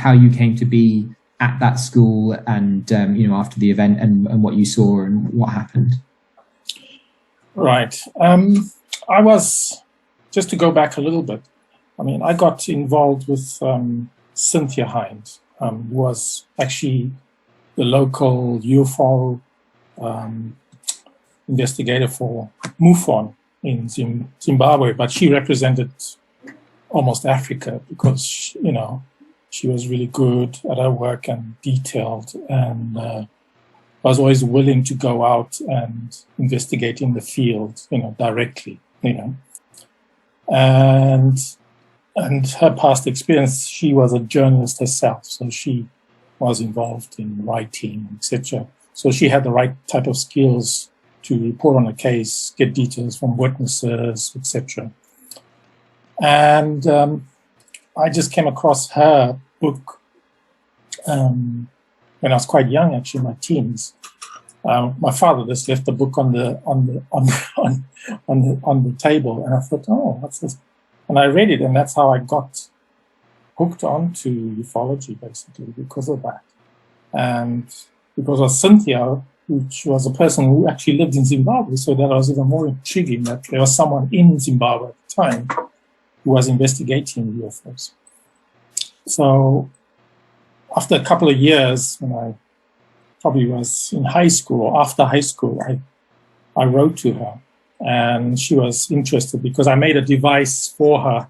how you came to be at that school, and after the event, and what you saw and what happened. Right. I was, just to go back a little bit, I got involved with Cynthia Hines, who was actually the local UFO investigator for MUFON in Zimbabwe, but she represented almost Africa because, she was really good at her work and detailed, and was always willing to go out and investigate in the field, directly, And her past experience, she was a journalist herself, so she was involved in writing, etc. So she had the right type of skills to report on a case, get details from witnesses, etc. And I just came across her book when I was quite young, actually, in my teens. My father just left the book on the table, and I thought, oh, what's this? And I read it, and that's how I got hooked on to ufology, basically, because of that. And because of Cynthia, which was a person who actually lived in Zimbabwe, so that was even more intriguing that there was someone in Zimbabwe at the time who was investigating UFOs. So after a couple of years, when I probably was in high school or after high school, I wrote to her, and she was interested because I made a device for her.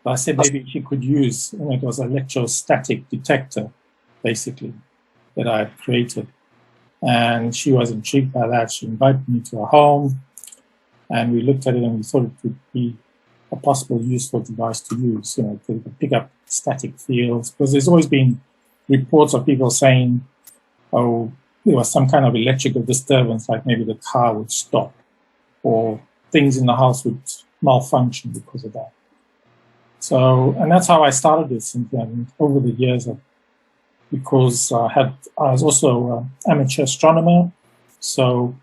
I said maybe she could use, it was an electrostatic detector, basically, that I had created. And she was intrigued by that. She invited me to her home, and we looked at it, and we thought it could be a possible useful device to use, to pick up static fields, because there's always been reports of people saying, oh, there was some kind of electrical disturbance, like maybe the car would stop or things in the house would malfunction because of that. So, and that's how I started this. And then over the years, because I was also an amateur astronomer, so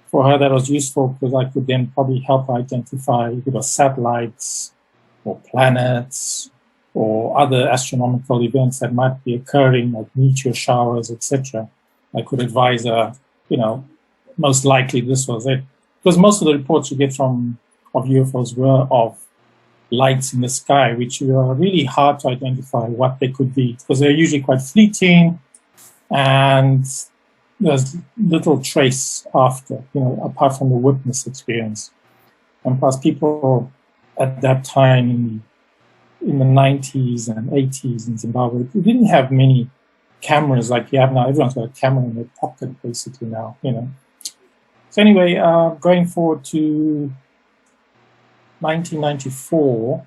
for her that was useful because I could then probably help identify if it was satellites or planets or other astronomical events that might be occurring, like meteor showers, etc. I could advise her, most likely this was it. Because most of the reports you get of UFOs were of lights in the sky, which were really hard to identify what they could be, because they're usually quite fleeting, and there's little trace after, apart from the witness experience. And plus, people at that time in the 90s and 80s in Zimbabwe, we didn't have many cameras like you have now. Everyone's got a camera in their pocket, basically, now, So anyway, going forward to 1994,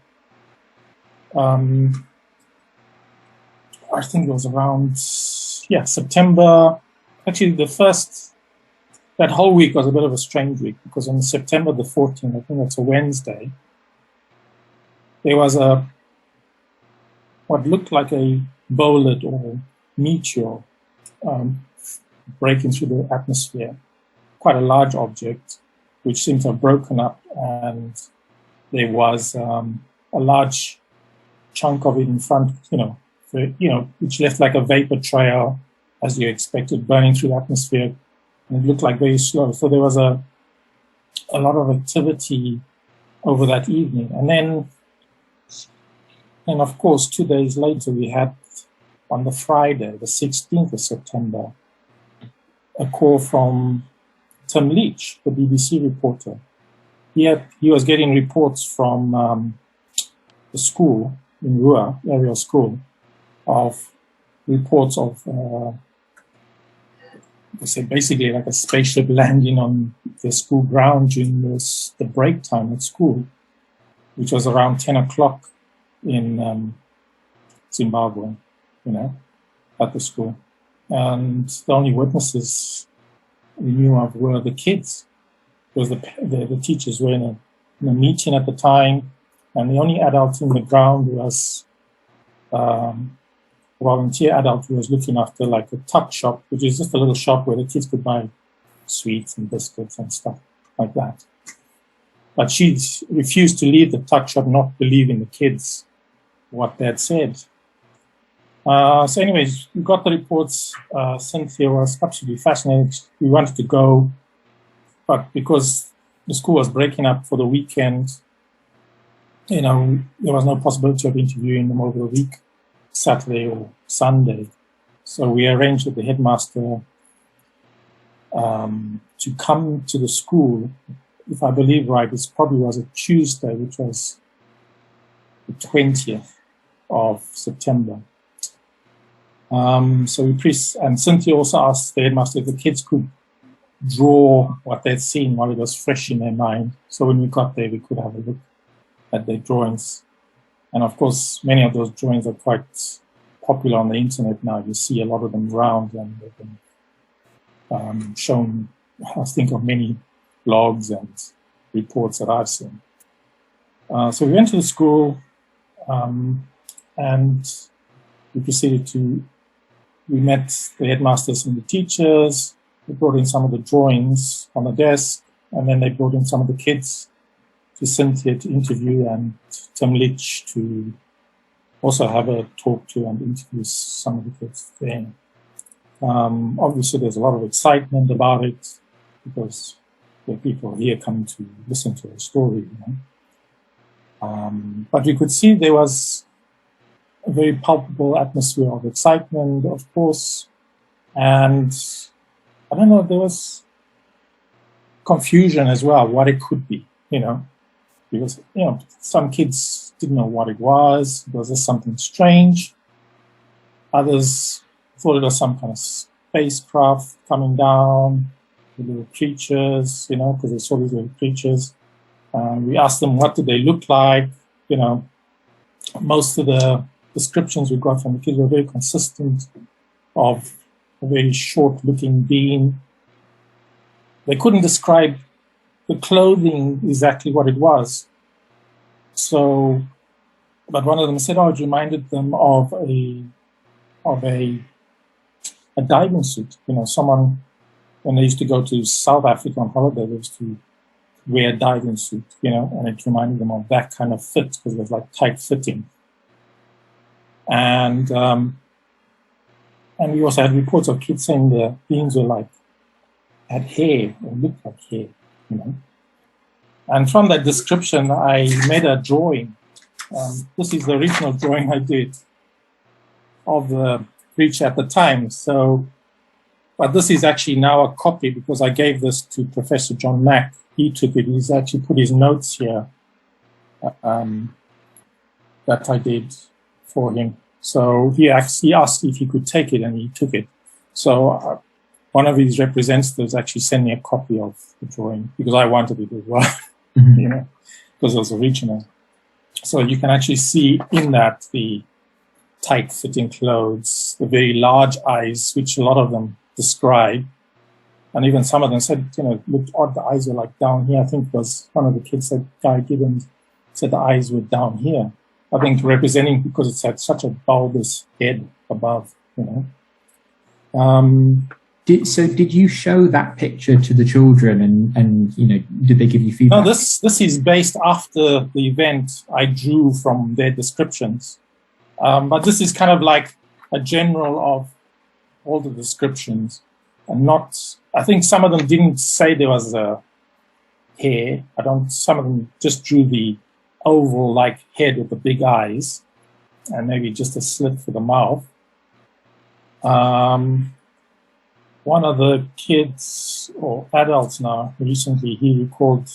I think it was around, September. Actually, that whole week was a bit of a strange week, because on September the 14th, I think that's a Wednesday, there was what looked like a bolide or meteor breaking through the atmosphere, quite a large object, which seemed to have broken up, and there was a large chunk of it in front, which left like a vapor trail, as you expected, burning through the atmosphere, and it looked like very slow. So there was a lot of activity over that evening. And of course, 2 days later, we had, on the Friday, the 16th of September, a call from Tim Leach, the BBC reporter. He was getting reports from the school in Ruwa, Ariel School, of reports of, basically like a spaceship landing on the school ground during the break time at school, which was around 10 o'clock in Zimbabwe, at the school. And the only witnesses we knew of were the kids, because the teachers were in a meeting at the time, and the only adult in the ground was a volunteer adult who was looking after like a tuck shop, which is just a little shop where the kids could buy sweets and biscuits and stuff like that. But she refused to leave the tuck shop, not believing the kids, what they had said. So anyways, we got the reports. Cynthia was absolutely fascinated. We wanted to go, but because the school was breaking up for the weekend, there was no possibility of interviewing them over the week, Saturday or Sunday. So we arranged with the headmaster to come to the school. If I believe right, it probably was a Tuesday, which was the 20th of September. And Cynthia also asked the headmaster if the kids could draw what they'd seen while it was fresh in their mind. So when we got there, we could have a look at their drawings. And of course, many of those drawings are quite popular on the internet now. You see a lot of them around, and they've been shown, I think, of many blogs and reports that I've seen. So we went to the school, and we met the headmasters and the teachers. They brought in some of the drawings on the desk, and then they brought in some of the kids to Cynthia to interview, and Tim Leach to also have a talk to and interview some of the kids there. Obviously, there's a lot of excitement about it because the people here come to listen to a story. But you could see there was a very palpable atmosphere of excitement, of course, and I don't know, there was confusion as well, what it could be, because, some kids didn't know what it was. Was this something strange? Others thought it was some kind of spacecraft coming down, the little creatures, because they saw these little creatures. We asked them, what did they look like? Most of the descriptions we got from the kids were very consistent of a very short-looking being. They couldn't describe the clothing exactly what it was. So, but one of them said, it reminded them of a diving suit. Someone, when they used to go to South Africa on holiday, they used to wear a diving suit, and it reminded them of that kind of fit because it was like tight fitting. And we also had reports of kids saying the beings were had hair or looked like hair, And from that description, I made a drawing. This is the original drawing I did of the creature at the time. So, but this is actually now a copy because I gave this to Professor John Mack. He took it. He's actually put his notes here that I did for him. So he actually asked if he could take it, and he took it. So one of his representatives actually sent me a copy of the drawing because I wanted it as well, because it was original. So you can actually see in that the tight-fitting clothes, the very large eyes, which a lot of them describe. And even some of them said, it looked odd, the eyes were like down here. I think it was one of the kids said, Guy Gibbons said the eyes were down here. I think representing because it's had such a bulbous head above, Did you show that picture to the children and did they give you feedback? No, this is based after the event. I drew from their descriptions. But this is kind of like a general of all the descriptions, and I think some of them didn't say there was a hair. Some of them just drew the oval like head with the big eyes and maybe just a slit for the mouth. One of the kids or adults now recently, he recalled,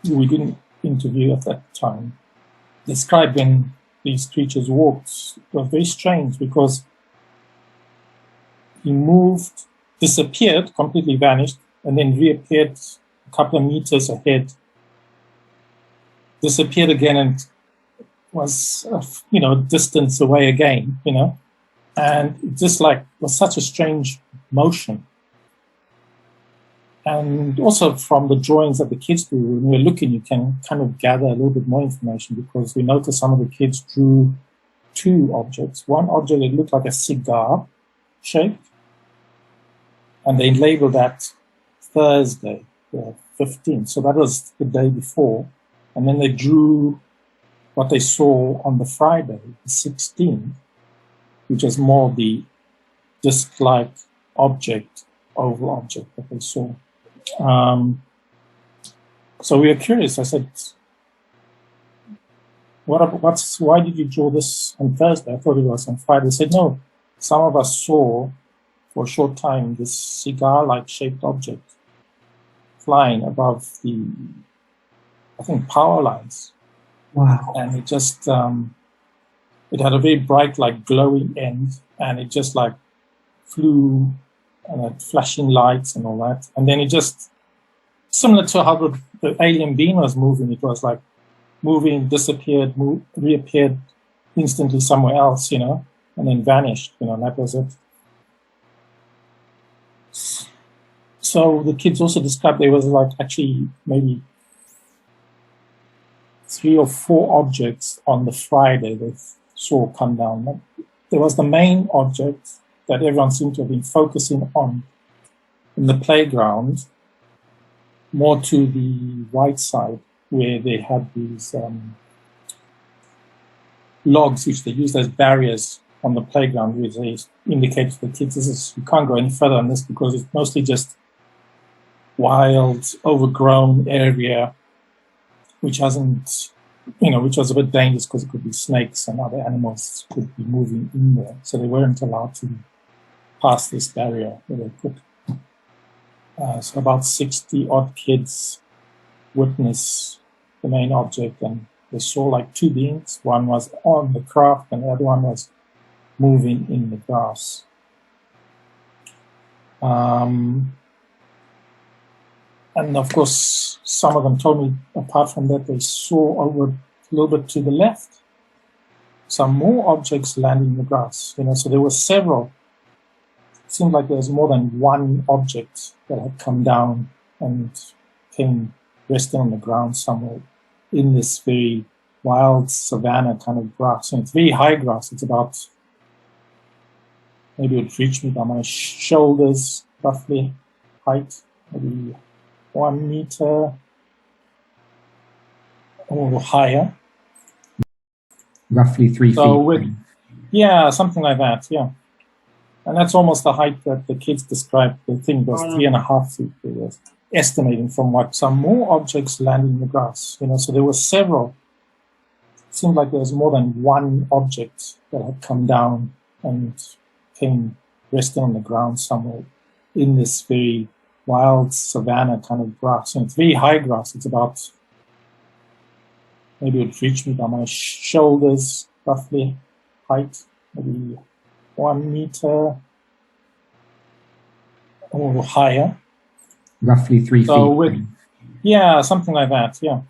we didn't interview at that time, described when these creatures walked. It was very strange because he moved, disappeared, completely vanished, and then reappeared a couple of meters ahead, disappeared again, and was, distance away again, and it just was such a strange motion. And also from the drawings that the kids do, when we're looking, you can kind of gather a little bit more information because we noticed some of the kids drew two objects. One object, it looked like a cigar shaped, and they labeled that Thursday, the 15th. So that was the day before. And then they drew what they saw on the Friday, the 16th. which is more the disc-like object, oval object that they saw. So we were curious. I said, why did you draw this on Thursday? I thought it was on Friday. They said, no, some of us saw for a short time this cigar-like shaped object flying above the, I think, power lines. Wow. And it just, it had a very bright, like glowing end, and it just like flew and had flashing lights and all that. And then it just, similar to how the alien being was moving, it was like moving, disappeared, reappeared instantly somewhere else, and then vanished, and that was it. So the kids also described there was like actually maybe 3 or 4 objects on the Friday they saw come down. There was the main object that everyone seemed to have been focusing on in the playground, more to the right side, where they had these logs which they used as barriers on the playground, which they indicated to the kids, you can't go any further on this because it's mostly just wild, overgrown area, which hasn't, which was a bit dangerous because it could be snakes and other animals could be moving in there. So they weren't allowed to pass this barrier where they could. So about 60 odd kids witnessed the main object, and they saw like 2 beings. One was on the craft and the other one was moving in the grass. And of course, some of them told me, apart from that, they saw over a little bit to the left, some more objects landing in the grass. So there were several. It seemed like there was more than one object that had come down and came resting on the ground somewhere in this very wild savanna kind of grass. And it's very high grass. It's about, maybe it would reach me by my shoulders, roughly, height, maybe 1 meter or higher. Roughly 3 feet. Yeah, something like that, yeah. And that's almost the height that the kids described. The thing was 3.5 feet. They were estimating from what some more objects landed in the grass. So there were several. It seemed like there was more than one object that had come down and came resting on the ground somewhere in this very wild savanna kind of grass. And it's very high grass. It's about, maybe it would reach me by my shoulders, roughly, height, maybe 1 meter or higher. Roughly 3 feet. Yeah, something like that, yeah.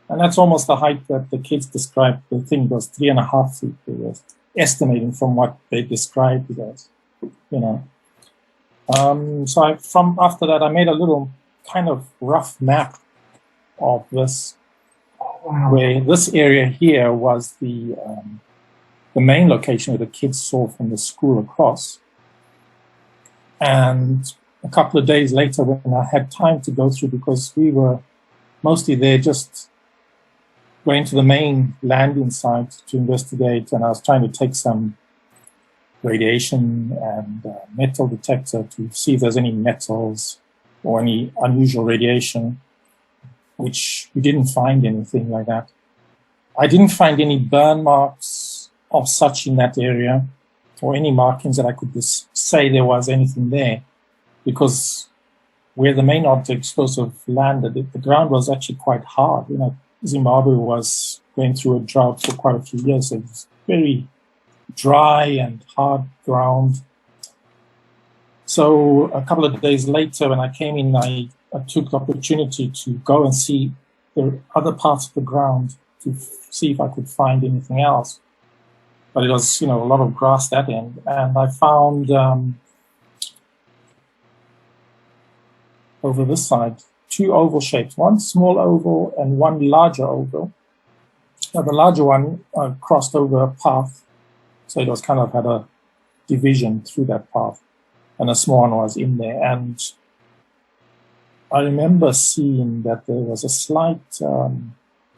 And that's almost the height that the kids described. The thing was 3.5 feet. They were estimating from what they described it as, So after that, I made a little kind of rough map of this, where this area here was the main location where the kids saw from the school across. And a couple of days later, when I had time to go through, because we were mostly there just going to the main landing site to investigate, and I was trying to take some radiation and metal detector to see if there's any metals or any unusual radiation, which we didn't find anything like that. I didn't find any burn marks of such in that area, or any markings that I could just say there was anything there, because where the main object supposed to have landed, the ground was actually quite hard. Zimbabwe was going through a drought for quite a few years. So it was very dry and hard ground. So a couple of days later, when I came in, I took the opportunity to go and see the other parts of the ground to see if I could find anything else. But it was, a lot of grass that end. And I found over this side 2 oval shapes, one small oval and one larger oval. Now, the larger one crossed over a path, so it was kind of had a division through that path, and a small one was in there. And I remember seeing that there was a slight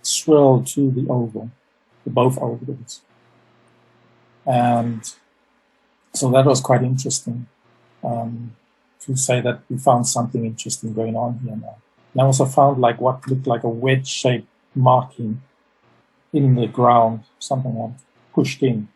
swirl to the oval, to both ovals. And So that was quite interesting, to say that we found something interesting going on here now. And I also found like what looked like a wedge-shaped marking in the ground, something like pushed in.